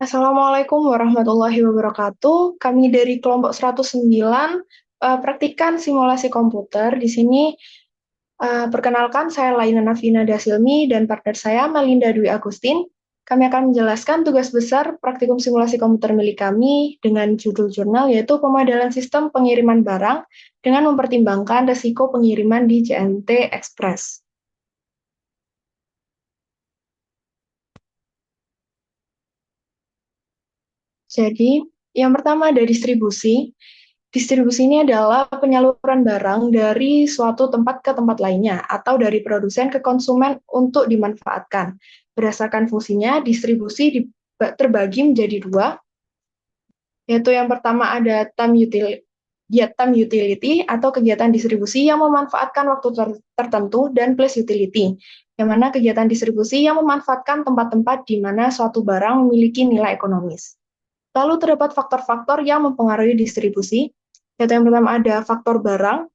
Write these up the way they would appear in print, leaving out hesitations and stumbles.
Assalamualaikum warahmatullahi wabarakatuh. Kami dari kelompok 109 praktikan simulasi komputer. Di sini perkenalkan saya Laina Nafina Dasilmi dan partner saya Melinda Dwi Agustin. Kami akan menjelaskan tugas besar praktikum simulasi komputer milik kami dengan judul jurnal yaitu pemodelan sistem pengiriman barang dengan mempertimbangkan resiko pengiriman di JNT Express. Jadi, yang pertama ada distribusi. Distribusi ini adalah penyaluran barang dari suatu tempat ke tempat lainnya atau dari produsen ke konsumen untuk dimanfaatkan. Berdasarkan fungsinya, distribusi terbagi menjadi dua, yaitu yang pertama ada time utility atau kegiatan distribusi yang memanfaatkan waktu tertentu dan place utility, yang mana kegiatan distribusi yang memanfaatkan tempat-tempat di mana suatu barang memiliki nilai ekonomis. Lalu terdapat faktor-faktor yang mempengaruhi distribusi, yaitu yang pertama ada faktor barang,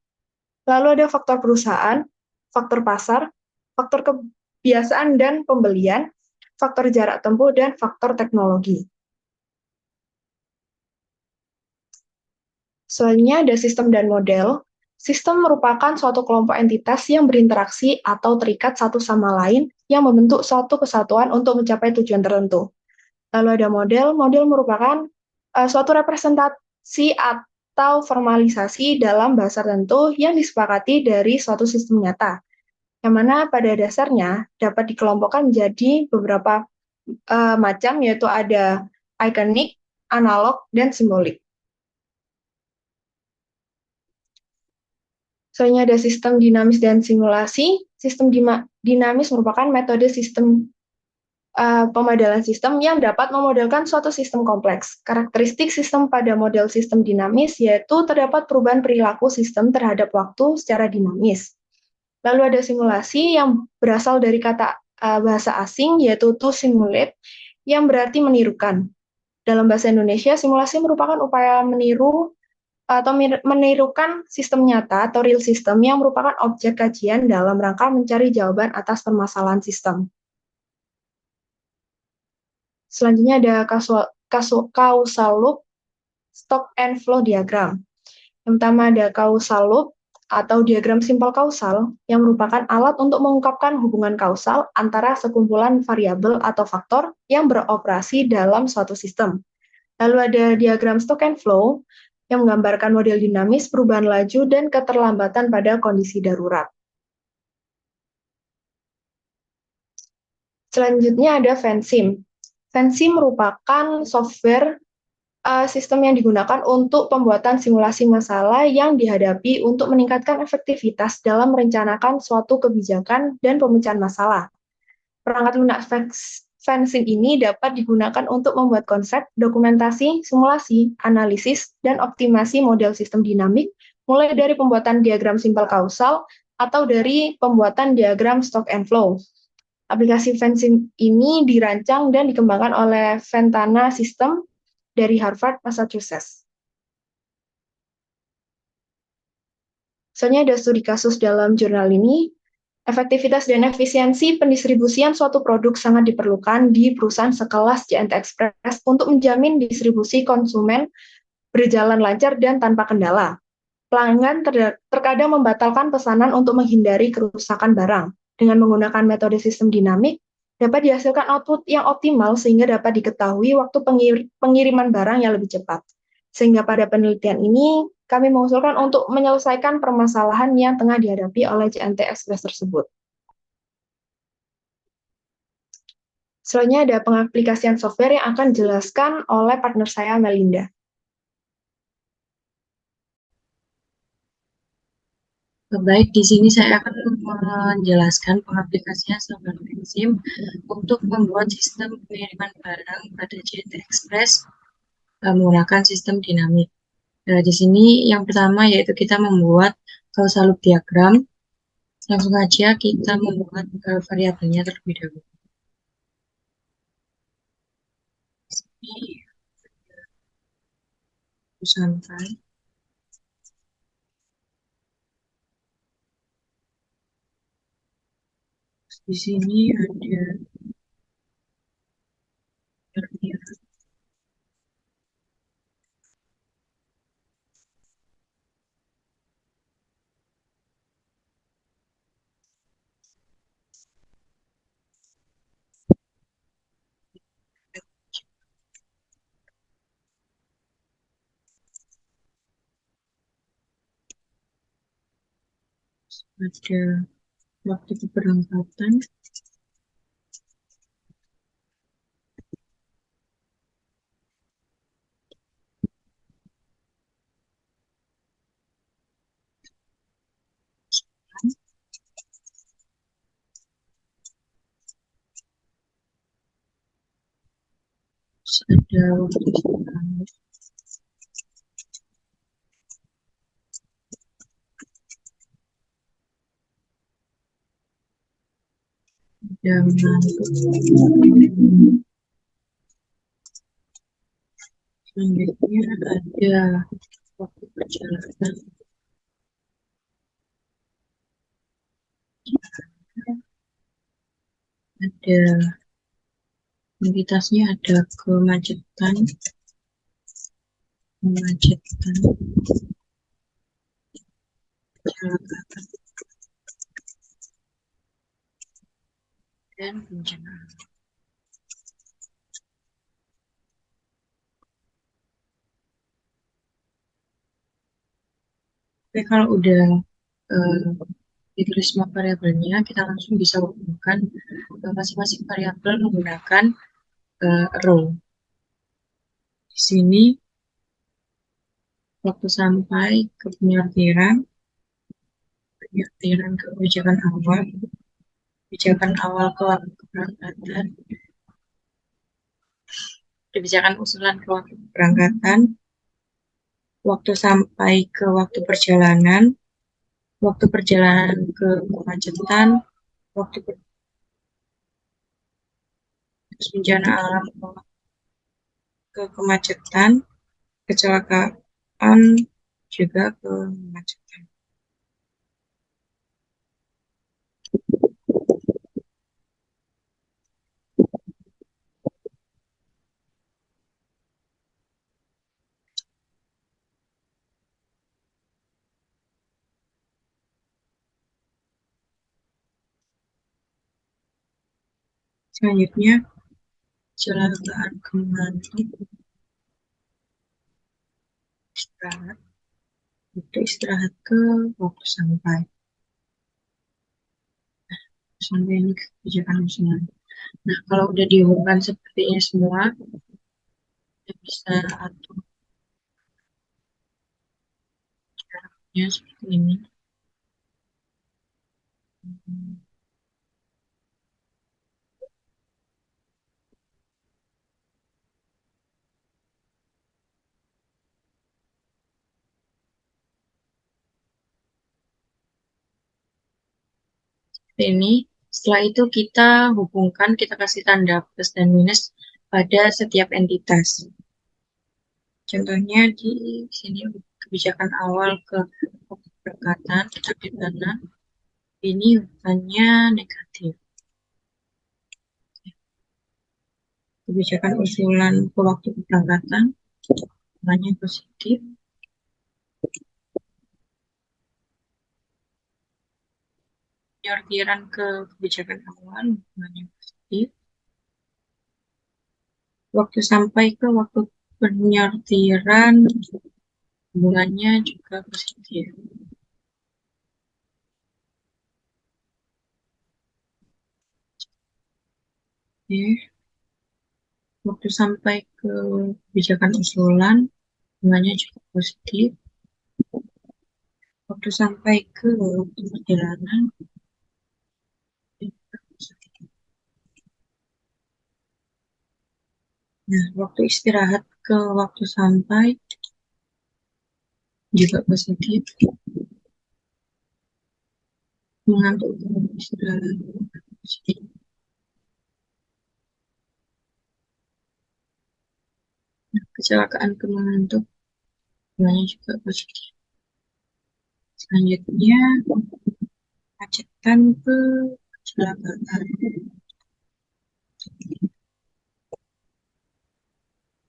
lalu ada faktor perusahaan, faktor pasar, faktor kebiasaan dan pembelian, faktor jarak tempuh, dan faktor teknologi. Selanjutnya ada sistem dan model. Sistem merupakan suatu kelompok entitas yang berinteraksi atau terikat satu sama lain yang membentuk suatu kesatuan untuk mencapai tujuan tertentu. Lalu ada model. Model merupakan suatu representasi atau formalisasi dalam bahasa tertentu yang disepakati dari suatu sistem nyata, yang mana pada dasarnya dapat dikelompokkan menjadi beberapa macam, yaitu ada ikonik, analog, dan simbolik. Selanjutnya ada sistem dinamis dan simulasi. Sistem dinamis merupakan metode sistem pemodelan sistem yang dapat memodelkan suatu sistem kompleks. Karakteristik sistem pada model sistem dinamis yaitu terdapat perubahan perilaku sistem terhadap waktu secara dinamis. Lalu ada simulasi yang berasal dari kata bahasa asing yaitu to simulate yang berarti menirukan. Dalam bahasa Indonesia, simulasi merupakan upaya meniru atau menirukan sistem nyata atau real system yang merupakan objek kajian dalam rangka mencari jawaban atas permasalahan sistem. Selanjutnya ada causal loop, stock and flow diagram. Yang pertama ada causal loop atau diagram simpel kausal yang merupakan alat untuk mengungkapkan hubungan kausal antara sekumpulan variabel atau faktor yang beroperasi dalam suatu sistem. Lalu ada diagram stock and flow yang menggambarkan model dinamis, perubahan laju, dan keterlambatan pada kondisi darurat. Selanjutnya ada Vensim. Vensim merupakan software sistem yang digunakan untuk pembuatan simulasi masalah yang dihadapi untuk meningkatkan efektivitas dalam merencanakan suatu kebijakan dan pemecahan masalah. Perangkat lunak Vensim ini dapat digunakan untuk membuat konsep, dokumentasi, simulasi, analisis, dan optimasi model sistem dinamik, mulai dari pembuatan diagram simpel kausal atau dari pembuatan diagram stock and flow. Aplikasi Vensim ini dirancang dan dikembangkan oleh Ventana System dari Harvard, Massachusetts. Soalnya ada studi kasus dalam jurnal ini, efektivitas dan efisiensi pendistribusian suatu produk sangat diperlukan di perusahaan sekelas JNT Express untuk menjamin distribusi konsumen berjalan lancar dan tanpa kendala. Pelanggan terkadang membatalkan pesanan untuk menghindari kerusakan barang. Dengan menggunakan metode sistem dinamik, dapat dihasilkan output yang optimal sehingga dapat diketahui waktu pengiriman barang yang lebih cepat. Sehingga pada penelitian ini, kami mengusulkan untuk menyelesaikan permasalahan yang tengah dihadapi oleh JNT Express tersebut. Selanjutnya ada pengaplikasian software yang akan dijelaskan oleh partner saya, Melinda. Baik, di sini saya akan menjelaskan pengaplikasian software Vensim untuk membuat sistem pengiriman barang pada JNT Express menggunakan sistem dinamik. Nah, di sini yang pertama yaitu kita membuat causal loop diagram. Langsung aja kita membuat variabelnya terlebih dahulu. Ini santai. Di sini ada ada waktu keberangkatan, terus ada waktu istirahat, ada mengantuk, selanjutnya ada waktu perjalanan, ada aktivitasnya, ada kemacetan, kemacetan, kecelakaan, dan bencana. Oke, kalau udah eh, ditulis semua variabelnya, kita langsung bisa hubungkan masing-masing variabel menggunakan row. Di sini waktu sampai ke penyortiran, penyortiran ke kebijakan awal ke waktu keberangkatan, kebijakan usulan ke waktu keberangkatan, waktu sampai ke waktu perjalanan ke kemacetan, waktu bencana alam ke kemacetan, kecelakaan juga ke kemacetan. Selanjutnya, kecelakaan mengantuk, istirahat, itu istirahat ke waktu sampai. Sampai ini kebijakan usulan. Nah, kalau udah dihubungkan seperti ini semua, kita bisa atur jaraknya seperti ini. Ini, setelah itu kita hubungkan, kita kasih tanda plus dan minus pada setiap entitas. Contohnya di sini kebijakan awal ke keberangkatan, kita di kanan, ini hanya negatif. Kebijakan usulan ke waktu keberangkatan, hanya positif. Penyortiran ke kebijakan awal, hanya positif. Waktu sampai ke waktu penyortiran, hubungannya juga positif. Oke. Waktu sampai ke kebijakan usulan, hubungannya juga positif. Waktu sampai ke waktu perjalanan, juga positif. Nah, waktu istirahat ke waktu sampai juga positif. Mengantuk ke waktu istirahat juga positif. Nah, kecelakaan ke mengantuk, hubungannya juga positif. Selanjutnya, kemacetan ke kecelakaan.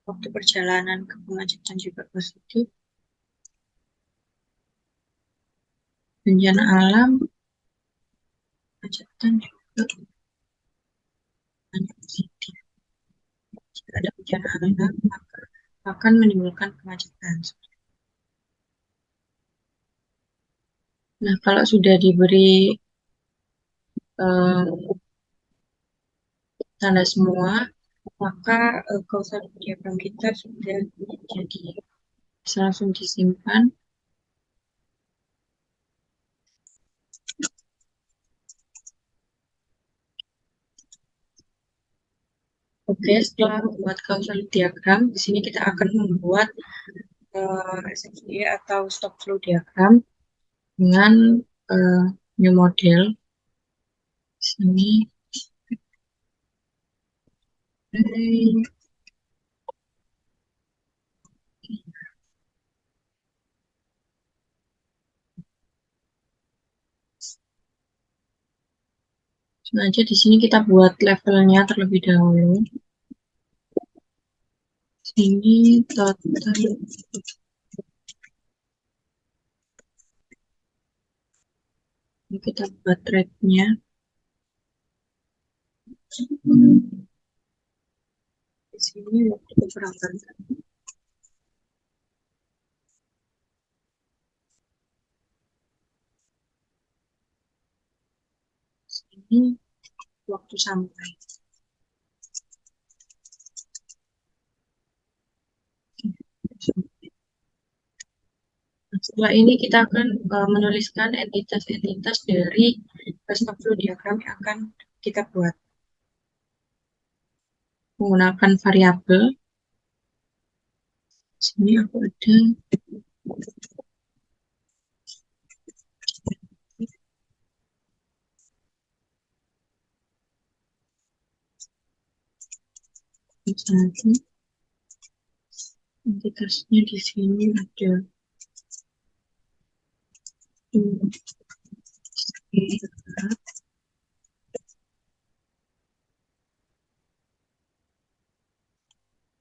Waktu perjalanan ke kemacetan juga positif. Bencana alam, kemacetan juga hanya positif. Jika ada bencana alam, maka akan menimbulkan kemacetan. Nah, kalau sudah diberi eh, tanda semua, maka causal diagram kita sudah jadi bisa langsung disimpan. Oke, setelah membuat causal diagram, di sini kita akan membuat SFDA atau stock flow diagram dengan new model. Sini, sengaja di sini kita buat levelnya terlebih dahulu. Sini total ini kita buat rate-nya. Di sini waktu keberangkatan. Sini waktu sampai. Nah, setelah ini kita akan menuliskan entitas-entitas dari stock flow diagram yang akan kita buat menggunakan variabel. Sini aku ada satu entitasnya di sini ada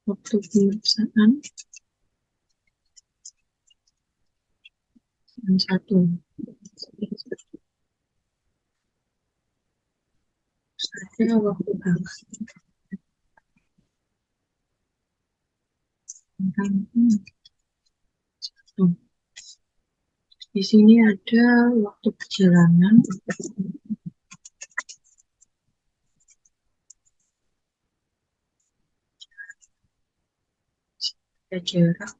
waktu pemeriksaan yang satu ada waktu berangkat. Di sini ada waktu perjalanan, ada jarak,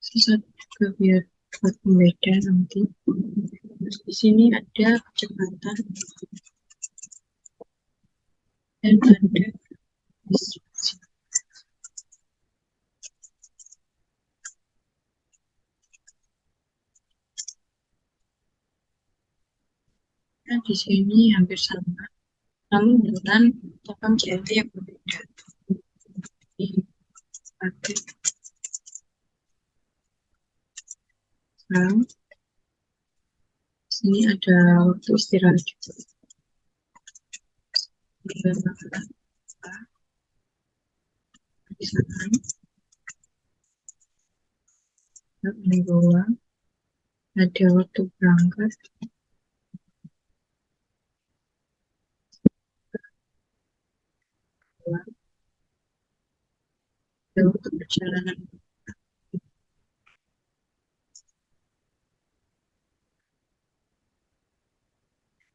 sisa juga biar buat pembeda nanti. Terus di sini ada kecepatan dan ada distribusi. Nah, di sini hampir sama, namun dengan total CNT yang berbeda. Pakai sekarang, sini ada waktu istirahat juga. Misalkan, ini bawah, ada waktu berangkat, ada waktu perjalanan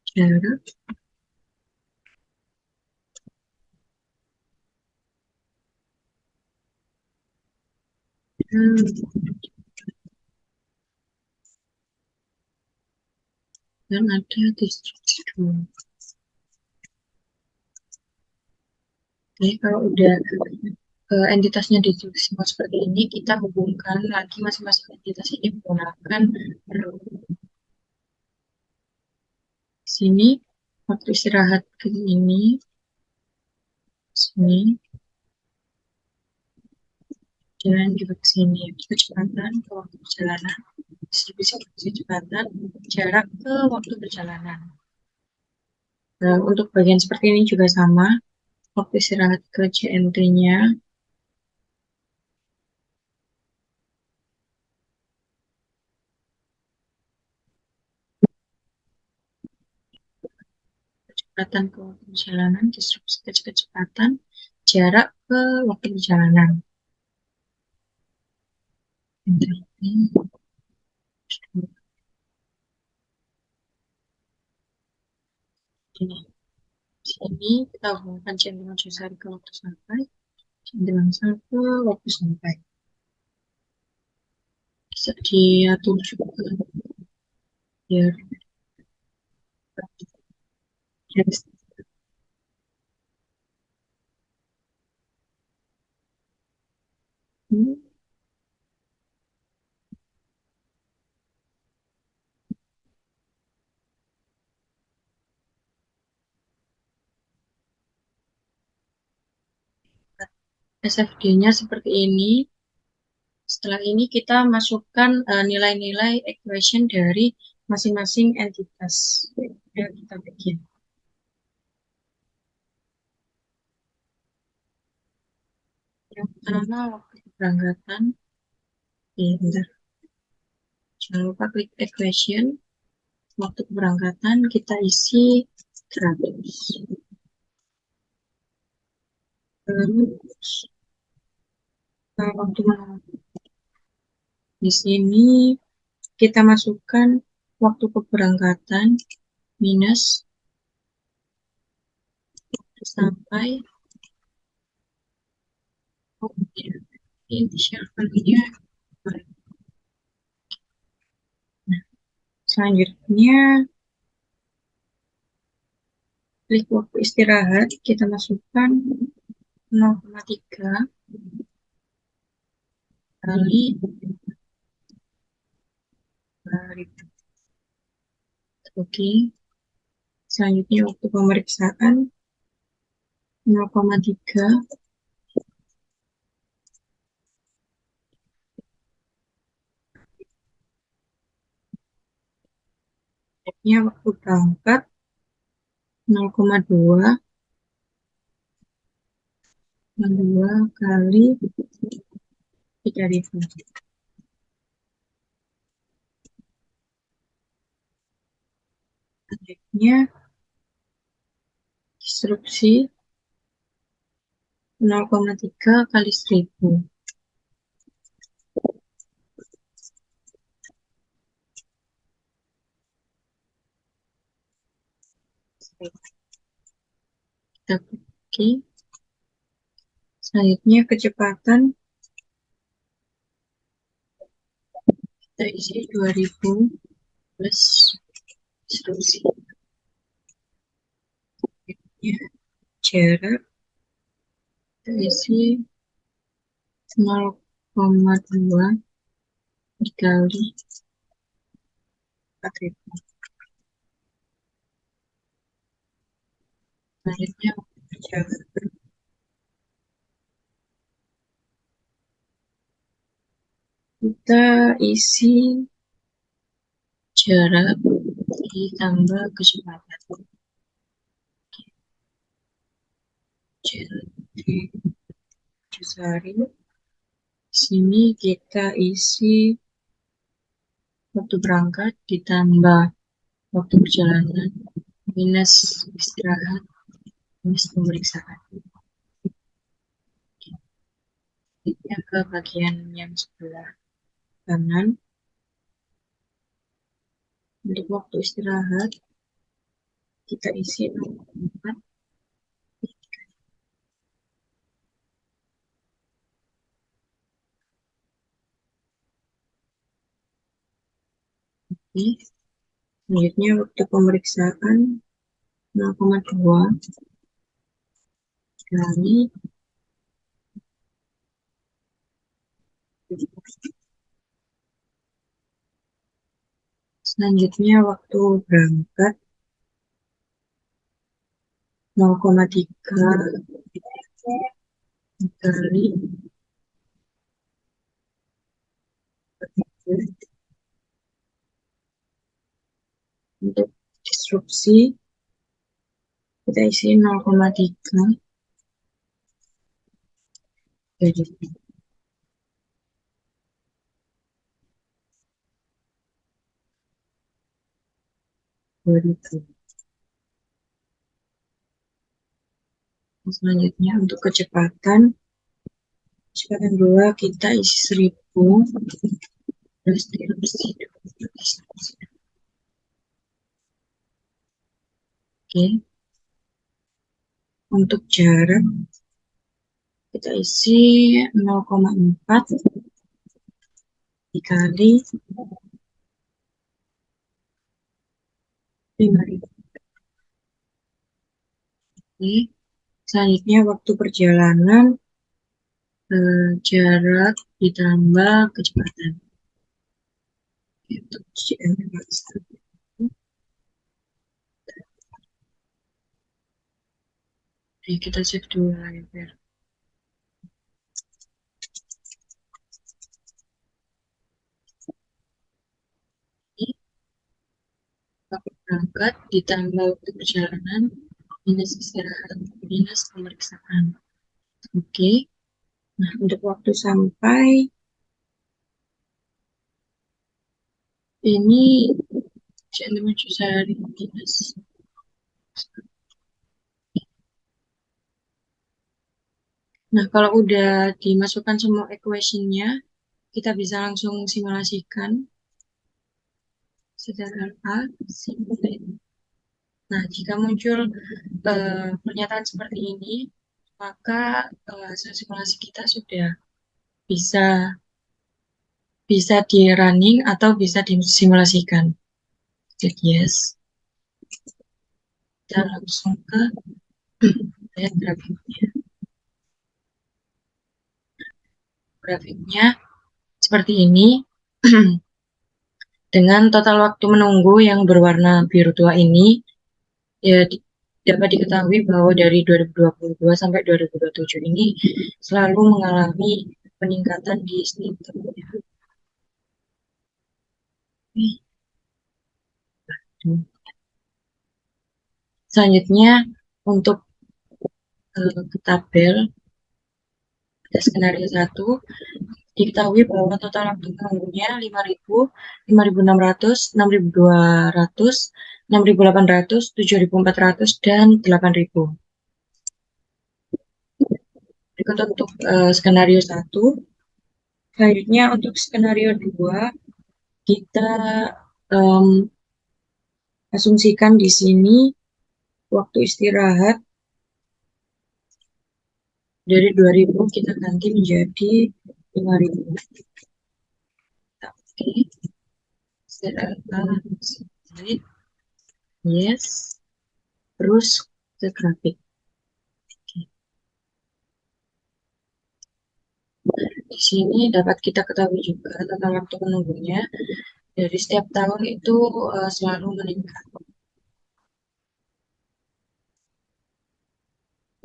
jarak, dan ada distribusi dua. Jadi kalau udah entitasnya distribusi semua seperti ini, kita hubungkan lagi masing-masing entitas ini menggunakan row. Sini waktu istirahat ke ini, sini jalan juga ke sini, kecepatan ke waktu perjalanan, distribusi kecepatan, jarak ke waktu perjalanan. Nah, untuk bagian seperti ini juga sama, waktu istirahat ke CNT-nya, kecepatan ke waktu perjalanan, distribusi kecepatan, jarak ke waktu perjalanan. Ini sini kita hubungkan centang Cesar ke waktu sampai, centang ke waktu sampai. Bisa diatur juga biar garis. Hmm, SFD-nya seperti ini. Setelah ini kita masukkan nilai-nilai equation dari masing-masing entitas. Ya, kita bikin. Yang pertama waktu keberangkatan. Ya, bentar. Jangan lupa klik equation. Waktu keberangkatan kita isi 100. Terus waktu menunggu. Di sini kita masukkan waktu keberangkatan minus sampai initial value-nya. Nah, selanjutnya klik waktu istirahat, kita masukkan 0,3 kali 2000. Oke, selanjutnya waktu pemeriksaan 0,3 waktu berangkat 0,2 kali 3000. Selanjutnya disrupsi 0,3 kali 1000. Kita oke. Selanjutnya kecepatan kita isi 2000 plus disrupsi. Ya, jarak kita isi 0,2 dikali 4000. Selanjutnya jarak kita isi jarak ditambah kecepatan. Jadi Cesari. Sini kita isi waktu berangkat ditambah waktu perjalanan minus istirahat minus pemeriksaan. Kita ke bagian yang sebelah kanan. Untuk waktu istirahat kita isi 0,4. Selanjutnya waktu pemeriksaan 0,2 kali selanjutnya waktu berangkat 0,3 kali untuk disrupsi kita isi 0,3 jadi 2000. Selanjutnya untuk kecepatan Sekarang 2 kita isi 1000 terus diisi 20. Oke, untuk jarak kita isi 0,4 dikali 5.000. Oke, selanjutnya waktu perjalanan jarak ditambah kecepatan. Untuk jadi kita save dulu lah ya biar. Ini waktu berangkat ditambah waktu perjalanan minus istirahat minus pemeriksaan. Oke. Nah, untuk waktu sampai ini 5 sehari minus. Nah, kalau udah dimasukkan semua equation-nya, kita bisa langsung simulasikan secara A, simulate. Nah, jika muncul pernyataan seperti ini, maka hasil simulasi kita sudah bisa bisa di running atau bisa disimulasikan. Jadi yes, kita langsung ke lihat grafiknya. Grafiknya seperti ini. Dengan total waktu menunggu yang berwarna biru tua ini, ya dapat diketahui bahwa dari 2022 sampai 2027 ini selalu mengalami peningkatan di strukturnya. Selanjutnya untuk tabel ada skenario 1, diketahui bahwa total waktu menunggunya 5.000, 5.600, 6.200, 6.800, 7.400, dan 8.000. Berikut untuk skenario 1. Selanjutnya untuk skenario 2, kita asumsikan di sini waktu istirahat dari 2.000 kita ganti menjadi 5.000. Oke. Yes. Terus ke grafik. Di sini dapat kita ketahui juga tentang waktu menunggunya dari setiap tahun itu selalu meningkat.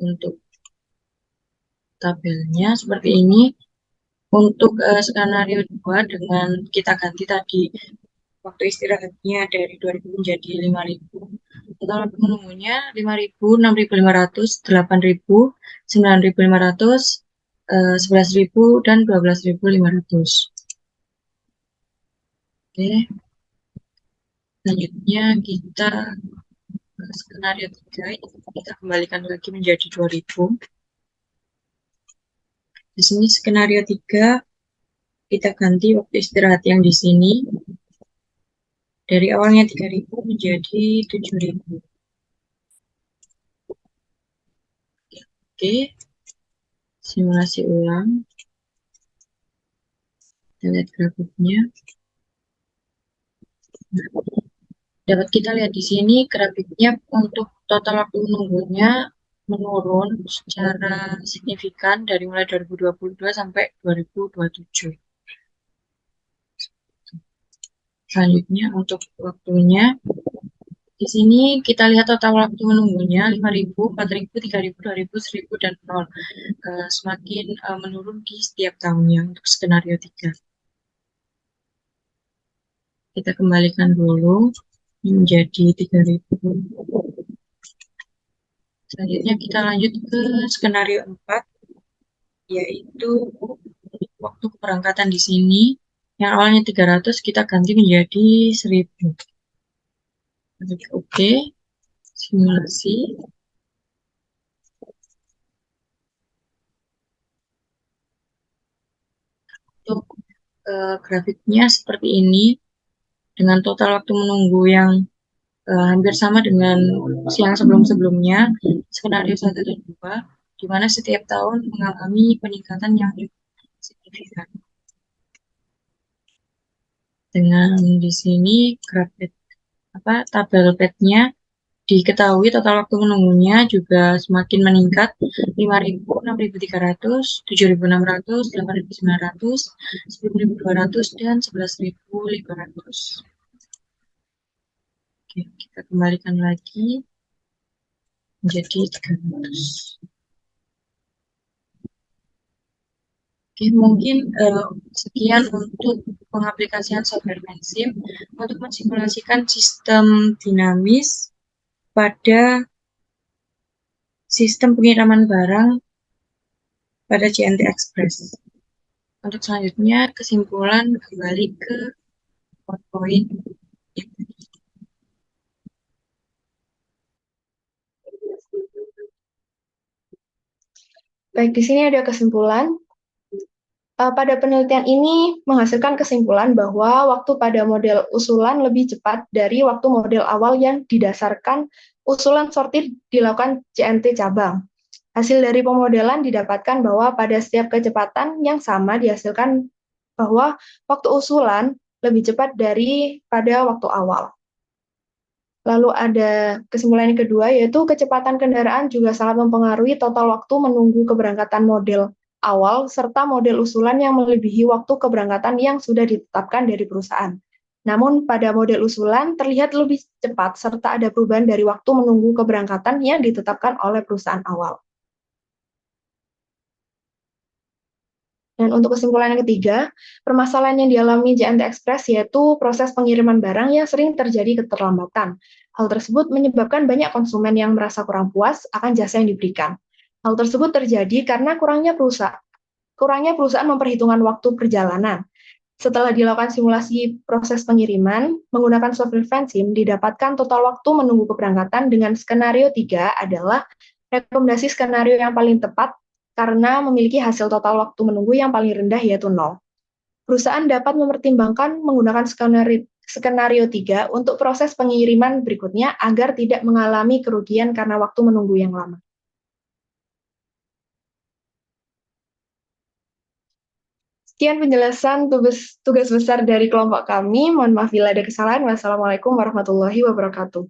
Untuk tabelnya seperti ini. Untuk skenario 2 dengan kita ganti tadi waktu istirahatnya dari 2.000 menjadi 5.000. Total waktu menunggunya 5.000, 6.500, 8.000, 9.500, 11.000, dan 12.500. Oke. Selanjutnya kita skenario 3, kita kembalikan lagi menjadi 2.000. Di sini skenario 3 kita ganti waktu istirahat yang di sini dari awalnya 3.000 menjadi 7.000. Oke, simulasi ulang. Kita lihat grafiknya. Dapat kita lihat di sini grafiknya untuk total waktu menunggunya menurun secara signifikan dari mulai 2022 sampai 2027. Selanjutnya untuk waktunya, di sini kita lihat total waktu menunggunya 5.000, 4.000, 3.000, 2.000, 1.000, dan 0. Semakin menurun di setiap tahunnya untuk skenario 3. Kita kembalikan dulu menjadi 3.000. Selanjutnya kita lanjut ke skenario 4, yaitu waktu keberangkatan di sini yang awalnya 300 kita ganti menjadi 1.000. Oke, simulasi. grafiknya seperti ini dengan total waktu menunggu yang hampir sama dengan siang sebelum-sebelumnya, skenario 1 dan 2, di mana setiap tahun mengalami peningkatan yang signifikan. Dengan di sini grafik tabel pad-nya diketahui total waktu menunggunya juga semakin meningkat 5.000, 6.300, 7.600, 8.900, 10.200, dan 11.500. Oke, kita kembalikan lagi menjadi 300. Oke, mungkin sekian untuk pengaplikasian software MainSim untuk mensimulasikan sistem dinamis pada sistem pengiriman barang pada JNT Express. Untuk selanjutnya, kesimpulan kembali ke PowerPoint. Baik, di sini ada kesimpulan. Pada penelitian ini menghasilkan kesimpulan bahwa waktu pada model usulan lebih cepat dari waktu model awal yang didasarkan usulan sortir dilakukan JNT cabang. Hasil dari pemodelan didapatkan bahwa pada setiap kecepatan yang sama dihasilkan bahwa waktu usulan lebih cepat daripada waktu awal. Lalu ada kesimpulan yang kedua, yaitu kecepatan kendaraan juga sangat mempengaruhi total waktu menunggu keberangkatan model awal, serta model usulan yang melebihi waktu keberangkatan yang sudah ditetapkan dari perusahaan. Namun pada model usulan terlihat lebih cepat, serta ada perubahan dari waktu menunggu keberangkatan yang ditetapkan oleh perusahaan awal. Dan untuk kesimpulan yang ketiga, permasalahan yang dialami JNT Express yaitu proses pengiriman barang yang sering terjadi keterlambatan. Hal tersebut menyebabkan banyak konsumen yang merasa kurang puas akan jasa yang diberikan. Hal tersebut terjadi karena kurangnya perusahaan memperhitungkan waktu perjalanan. Setelah dilakukan simulasi proses pengiriman, menggunakan software Fansim didapatkan total waktu menunggu keberangkatan dengan skenario 3 adalah rekomendasi skenario yang paling tepat karena memiliki hasil total waktu menunggu yang paling rendah yaitu 0. Perusahaan dapat mempertimbangkan menggunakan skenario 3 untuk proses pengiriman berikutnya agar tidak mengalami kerugian karena waktu menunggu yang lama. Sekian penjelasan tugas besar dari kelompok kami. Mohon maaf bila ada kesalahan. Wassalamualaikum warahmatullahi wabarakatuh.